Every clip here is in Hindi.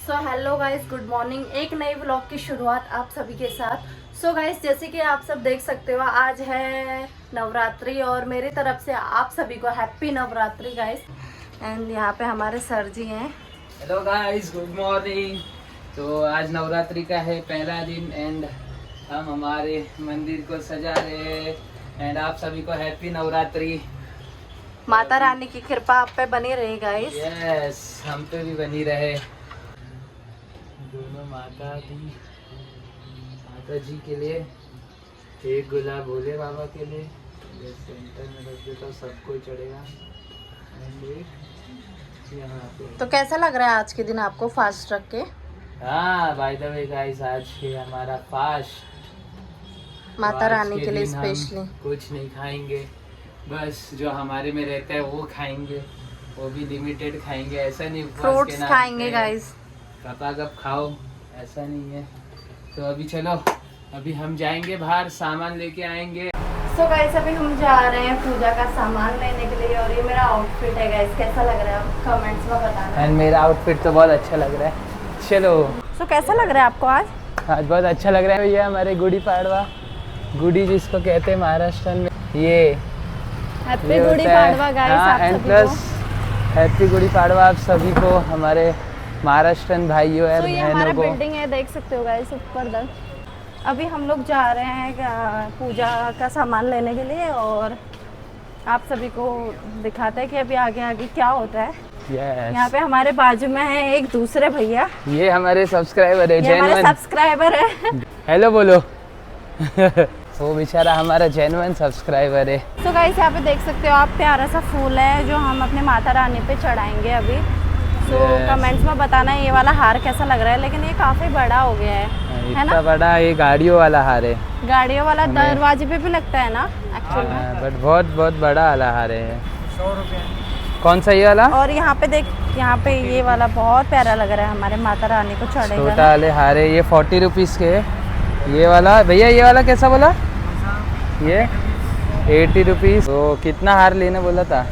So hello guys, good morning. एक नई व्लॉग की शुरुआत आप सभी के साथ। सो गाइस, जैसे कि आप सब देख सकते हो, आज है नवरात्रि और मेरी तरफ से आप सभी को हैप्पी नवरात्रि गाइस। एंड यहाँ पे हमारे सर जी हैं। Hello guys, good morning. तो आज नवरात्रि का है पहला दिन एंड हम हमारे मंदिर को सजा रहे हैं एंड आप सभी को हैप्पी नवरात्रि। माता रानी की कृपा आप पे बनी रही गाइस। यस, हम पे भी बनी रहे। दोनों माता जी के लिए, एक गुलाब भोले बाबा के लिए, ये सेंटर में रख देता हूँ, सबको चढ़ेगा। एंड एक यहाँ पे। तो कैसा लग रहा है आज के दिन आपको फास्ट रख के? हाँ, बाय द वे गाइस, आज है हमारा फास्ट। माता तो रानी के लिए दिन हम स्पेशली कुछ नहीं खाएंगे, बस जो हमारे में रहता है वो खाएंगे, वो भी लिमिटेड खाएंगे। ऐसा नहीं फ्रूट्स खाएंगे गाइस। कपा कप खाओ, ऐसा नहीं है। तो अभी चलो, अभी हम जाएंगे बाहर, सामान लेके आएंगे। सो गाइस, अभी हम जा रहे हैं पूजा का सामान लेने के लिए और ये मेरा आउटफिट है गाइस। कैसा लग रहा है आप कमेंट्स में बताना। एंड मेरा आउटफिट तो बहुत अच्छा लग रहा है। चलो। सो कैसा लग रहा है आपको आज? आज बहुत अच्छा लग रहा है। ये हमारे गुड़ी पाड़वा, गुड़ी जिसको कहते हैं महाराष्ट्र में, ये हैप्पी गुड़ी पाड़वा गाइस आप एंड सभी प्लस को। हैप्पी गुड़ी पाड़वा आप सभी को, हमारे महाराष्ट्रन भाइयों और तो ये हमारा बहनों को। बिल्डिंग है, देख सकते हो गाइस ऊपर तक। अभी हम लोग जा रहे हैं पूजा का सामान लेने के लिए और आप सभी को दिखाते हैं कि अभी आगे आगे क्या होता है। Yes. यहाँ पे हमारे बाजू में है एक दूसरे भैया, ये हमारे सब्सक्राइबर है, ये हमारे जेन्युइन। सब्सक्राइबर है। हेलो बोलो। वो बेचारा हमारा जेन्युइन सब्सक्राइबर है। तो गाइस यहाँ पे देख सकते हो आप, प्यारा सा फूल है जो हम अपने माता रानी पे चढ़ाएंगे अभी। तो कमेंट्स में बताना ये वाला हार कैसा लग रहा है, लेकिन ये काफी बड़ा हो गया है ना? इतना बड़ा, ये गाड़ियों वाला हार है। गाड़ियों वाला दरवाजे पे भी लगता है ना एक्चुअल में। बट बहुत बहुत बड़ा वाला हार है। 100 रुपये। कौन सा ये वाला? और यहाँ पे देख, यहाँ पे ये वाला बहुत प्यारा लग रहा है, हमारे माता रानी को चढ़ेगा छोटा ना। वाले हार है, ये 40 रुपीज़ के है। ये वाला भैया, ये वाला कैसा बोला? ये 80 रुपीज़। तो कितना हार लेने बोला था?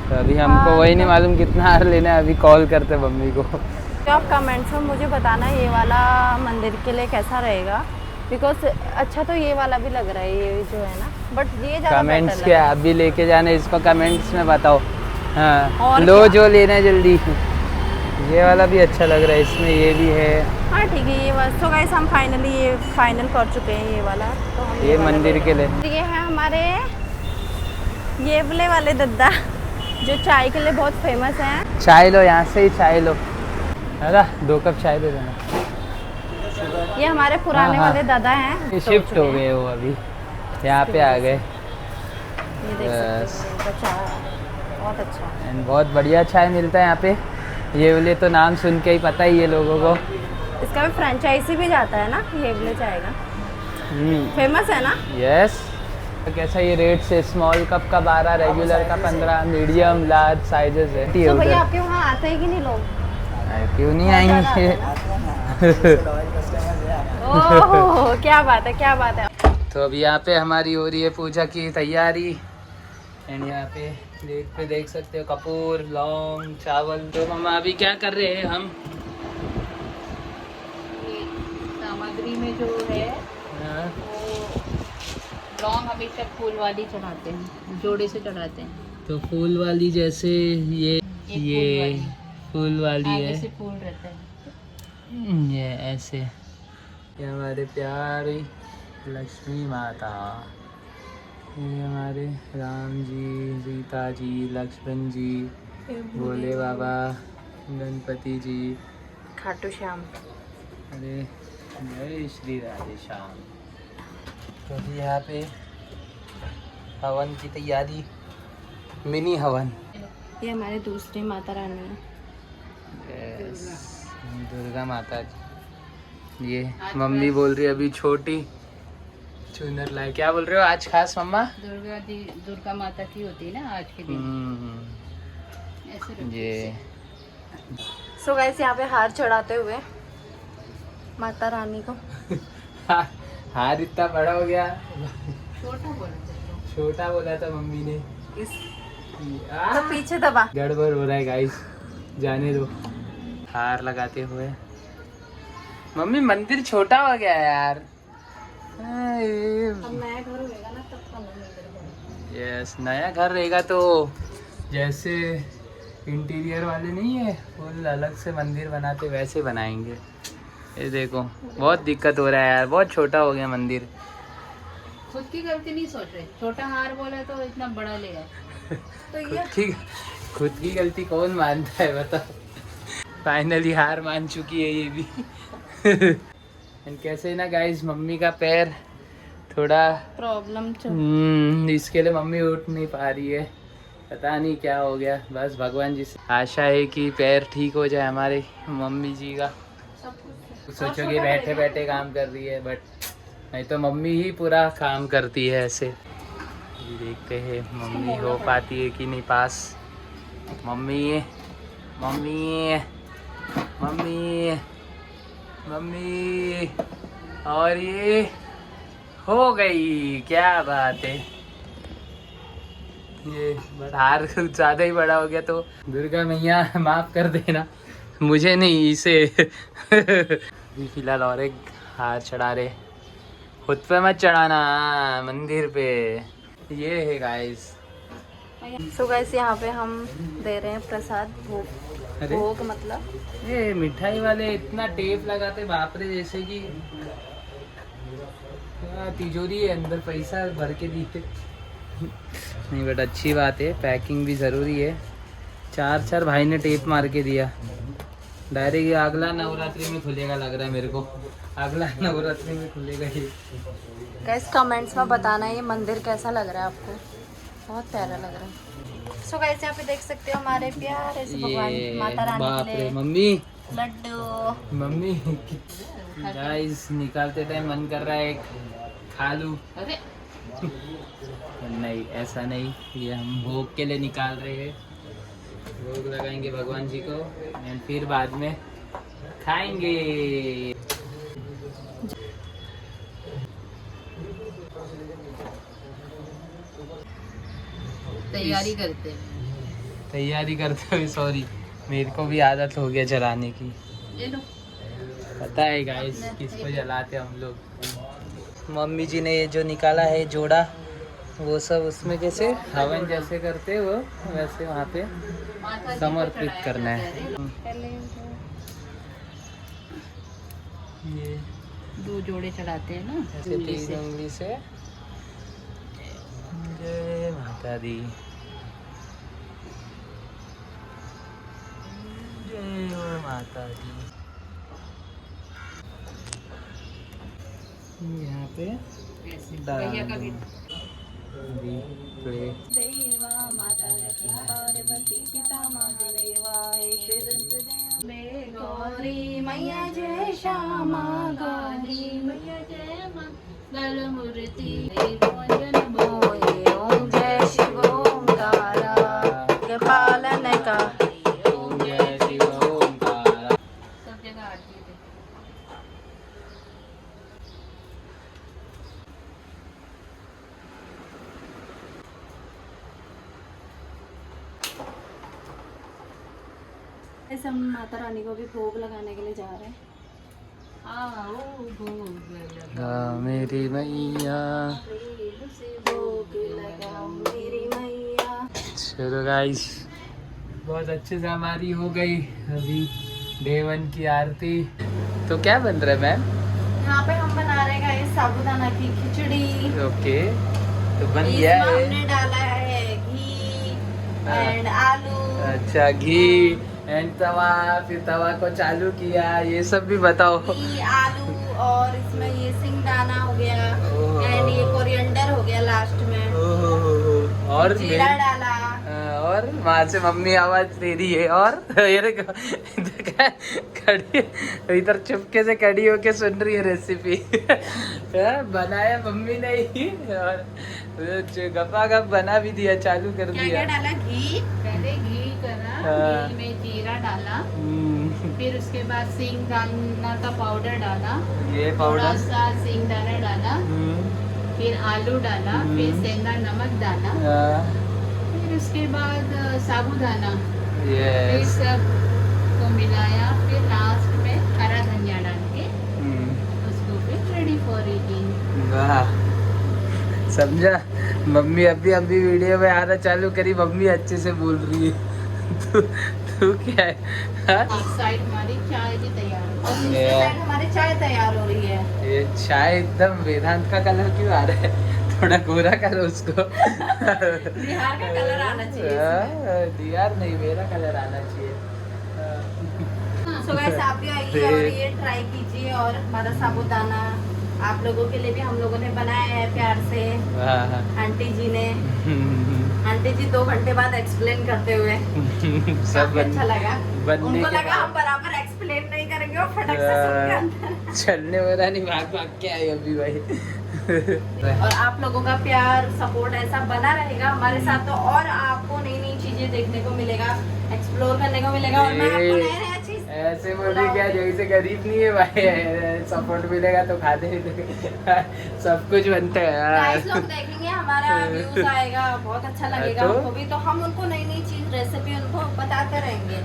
तो अभी हमको वही नहीं मालूम कितना हार लेना है। अभी कॉल करते मम्मी को। तो आप कमेंट्स में मुझे बताना ये वाला मंदिर के लिए कैसा रहेगा, बिकॉज अच्छा तो ये वाला भी लग रहा है, ये जो है ना, बट ये ज़्यादा कमेंट्स better क्या, लग रहा है। अभी लेके जाने इसको, कमेंट्स में बताओ। हाँ, और लो क्या? जो लेना है जल्दी। ये वाला भी अच्छा लग रहा है, इसमें ये भी है। हाँ ठीक है, ये बस। तो गाइस हम फाइनली ये फाइनल कर चुके हैं ये वाला। तो हम ये वाला मंदिर के लिए। ये है हमारे ये वाले दद्दा जो चाय के लिए बहुत फेमस हैं। चाय लो, यहाँ से ही चाय लो। है 2 कप चाय दे देना। ये हमारे पुराने हाँ, वाले दादा हैं, ये तो शिफ्ट हो गए वो, अभी यहाँ पे आ गए। ये देख सकते हो इनका चाय बहुत अच्छा है। एंड बहुत बढ़िया चाय मिलता है यहाँ पे। ये वाले तो नाम सुन के ही पता ही है लोगों को। इसका भी फ्रेंचाइजी भी जाता है ना, ये वाले चाय का फेमस है ना। यस। कैसा ये रेट से? स्मॉल कप का 12, रेगुलर का 15, मीडियम लार्ज साइजेस है। तो भैया आपके वहाँ आते हैं कि नहीं लोग? क्यों नहीं आएंगे? ओह क्या बात है, क्या बात है। तो अभी यहाँ पे हमारी हो रही है पूजा की तैयारी। एंड यहाँ पे देख सकते हो कपूर, लौंग, चावल। तो मम्मा अभी क्या कर रहे हैं हम? सामग्री में जो है हाँ। वो लौंग हमेशा फूल वाली चढ़ाते हैं, जोड़े से चढ़ाते हैं। तो फूल वाली, जैसे ये फूल वाली आगे है, से फूल रहता है। ये ऐसे। ये हमारे प्यारी लक्ष्मी माता, ये हमारे राम जी, सीता जी, लक्ष्मण जी, भोले बाबा, गणपति जी, खाटू श्याम। अरे जय श्री राधे श्याम। तो अभी यहाँ पे हवन की तैयारी, मिनी हवन। ये हमारे दूसरी माता रानी है। यस, दुर्गा माता जी। ये मम्मी बोल रही है अभी छोटी चुनर लाए। क्या बोल रहे हो आज खास मम्मा? दुर्गा माता की होती है ना आज के दिन, ऐसे रखते ये हैं। सो गाइस यहाँ पे हार चढ़ाते हुए माता रानी को। हार इतना बड़ा हो गया। छोटा बोला था। छोटा बोला था मम्मी ने। तो पीछे दबा। गड़बड़ हो रहा है गाइस, जाने दो। हार लगाते हुए। मम्मी मंदिर छोटा हो गया है यार। अब नया घर होएगा ना तब का मंदिर होगा। यस, नया घर रहेगा तो जैसे इंटीरियर वाले नहीं है फुल अलग से मंदिर बनाते वैसे बनाएंगे। ये देखो बहुत दिक्कत हो रहा है यार, बहुत छोटा हो गया मंदिर। खुद की गलती नहीं सोच रहे, छोटा हार बोला तो इतना बड़ा ले आए। तो ये खुद की गलती कौन मानता है बताओ। फाइनली हार मान चुकी है ये भी। एंड कैसे ना गाइस, मम्मी का पैर थोड़ा प्रॉब्लम इसके लिए मम्मी उठ नहीं पा रही है, पता नहीं क्या हो गया। बस भगवान जी से आशा है कि पैर ठीक हो जाए हमारे मम्मी जी का। सोचोगे बैठे बैठे काम कर रही है, बट नहीं तो मम्मी ही पूरा काम करती है ऐसे। ये देखते हैं मम्मी हो पाती है कि नहीं पास। मम्मी मम्मी मम्मी मम्मी, और ये हो गई, क्या बात है। ये बट हार ज़्यादा ही बड़ा हो गया तो दुर्गा मैया माफ़ कर देना, मुझे नहीं इसे। फिलहाल और एक हार चढ़ा रहे, खुद पे मत चढ़ाना, मंदिर पे। ये है गाइस। सो गाइस यहाँ पे हम दे रहे हैं प्रसाद, भोग। अरे भोग मतलब ये मिठाई वाले इतना टेप लगाते बाप रे, जैसे कि तिजोरी है अंदर पैसा भर के दिए। नहीं बट अच्छी बात है, पैकिंग भी ज़रूरी है। चार भाई ने टेप मार के दिया। डायरेक्ट ये अगला नवरात्रि में खुलेगा लग रहा है मेरे को, अगला नवरात्रि में खुलेगा ये। गाइस कमेंट्स में बताना ये मंदिर कैसा लग रहा है आपको, बहुत प्यारा लग रहा है। सो गाइस यहाँ पे देख सकते हो हमारे प्यारे से भगवान ये माता रानी बाप के रे लिए मम्मी लड्डू। मम्मी गाइस निकालते टाइम मन कर रहा है एक खा लूं। अरे नहीं ऐसा नहीं, ये हम भोग के लिए निकाल रहे हैं। भोग लगाएंगे भगवान जी को एंड फिर बाद में खाएंगे। तैयारी करते हैं। तैयारी करते हुए सॉरी, मेरे को भी आदत हो गया जलाने की। ये लो। पता है गाइस किसको जलाते हम लोग। मम्मी जी ने ये जो निकाला है जोड़ा, वो सब उसमें कैसे हवन जैसे करते वो वैसे वहाँ पे माता जी को समर्पित चढ़ाया करना है। जाता ये दो जोड़े चढ़ाते हैं ना ऐसे उंगली तीन से। उंगली से जय माता दी, जय माता दी। यहाँ पे ऐसे। डाल भैया का भी दी प्ले। देवा माता लक्ष्मी पार्वती पिता महादेवा गौरी मैया जय श्यामा गौरी मैया जय मंगल मूर्ति ओम जय शिव ओंकारा के पालन का। ओम जय शिव ओंकारा। सब जगह आरती है। ऐसे हम माता रानी को भी भोग लगाने के लिए जा रहे हैं। मेरी मैया। भोग लगाओ मेरी मैया। चलो गाइस बहुत अच्छे से हमारी हो गई अभी डे 1 की आरती। तो क्या बन रहा है मैम? यहाँ पे हम बना रहे हैं साबूदाना की खिचड़ी। ओके तो बन इसमें गया है। हमने डाला है घी एंड आलू। अच्छा घी एंड तवा, फिर तवा को चालू किया, ये सब भी बताओ। घी आलू और इसमें ये सिंगदाना हो गया ओह। एंड ये कोरिएंडर हो गया लास्ट में। और जीरा डाला। और वहाँ से मम्मी आवाज दे रही है और ये देखो, खड़ी इधर चुपके से खड़ी होके सुन रही है रेसिपी। बनाया मम्मी ने ही और गपा गप बना भी दिया, चालू कर क्या दिया। क्या डाला? घी, पहले घी करा, हाँ। घी में जीरा डाला, फिर उसके बाद सिंगदाना का पाउडर डाला, ये थोड़ा पाउडर सा सिंगदाना डाला, फिर आलू डाला, फिर सेंधा नमक डाला, फिर उसके बाद साबूदाना, फिर यस सब को मिलाया, फिर लास्ट में हरा धनिया डाल के उसको फिर रेडी फॉर ईटिंग। वाह, समझा। मम्मी अभी वीडियो में आना चालू करी, मम्मी अच्छे से बोल रही है। तू क्या है? हाँ? एक साइड हमारी चाय भी तैयार हो और दूसरी साइड हमारी चाय तैयार हो रही है। ये चाय एकदम वेदांत का कलर क्यों आ रहा है? थोड़ा गोरा कलर उसको। बिहार का कलर आना चाहिए इसमें। बिहार नहीं, मेरा कलर आना चाहिए। सो गाइस आप भी आइए और ये ट्राई कीजिए। और हमारा साबूदाना आप लोगों के लिए भी हम लोगों ने बनाया है प्यार से। आंटी जी ने, आंटी जी 2 घंटे बाद एक्सप्लेन करते हुए सब अच्छा लगा। बनने उनको के लगा बाद हम बराबर एक्सप्लेन नहीं करेंगे और फटक से सबके अंदर। चलने वाला नहीं, भाग के आए अभी भाई। और आप लोगों का प्यार सपोर्ट ऐसा बना रहेगा हमारे साथ, तो और आपको नई नई चीजें देखने को मिलेगा, एक्सप्लोर करने को मिलेगा। और मैं आपको नया नया चीज ऐसे बोले क्या, जैसे गरीब नहीं है भाई, सपोर्ट मिलेगा तो खाते सब कुछ बनता है गाइस लोग यार। देखेंगे, हमारा व्यूज आएगा, बहुत अच्छा लगेगा तो? उनको भी, तो हम उनको नई नई चीज रेसिपी उनको बताते रहेंगे।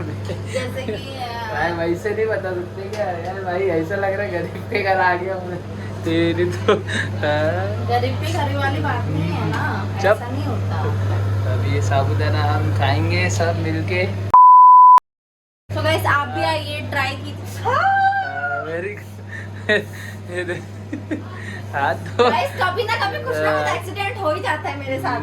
जैसे कि भाई वैसे नहीं बता सकते क्या यार, भाई ऐसा लग रहा है गरीब के घर आ गया मैं तेरी तो। गरीब के घर वाली बात नहीं है ना, जब- ऐसा नहीं होता। अब ये साबूदाना हम खाएंगे सब मिलके। तो गाइस आप भी आइए, ट्राई कीजिए। वेरी हाथ धो। गाइस कभी ना कभी कुछ ना कुछ एक्सीडेंट हो ही जाता है मेरे साथ।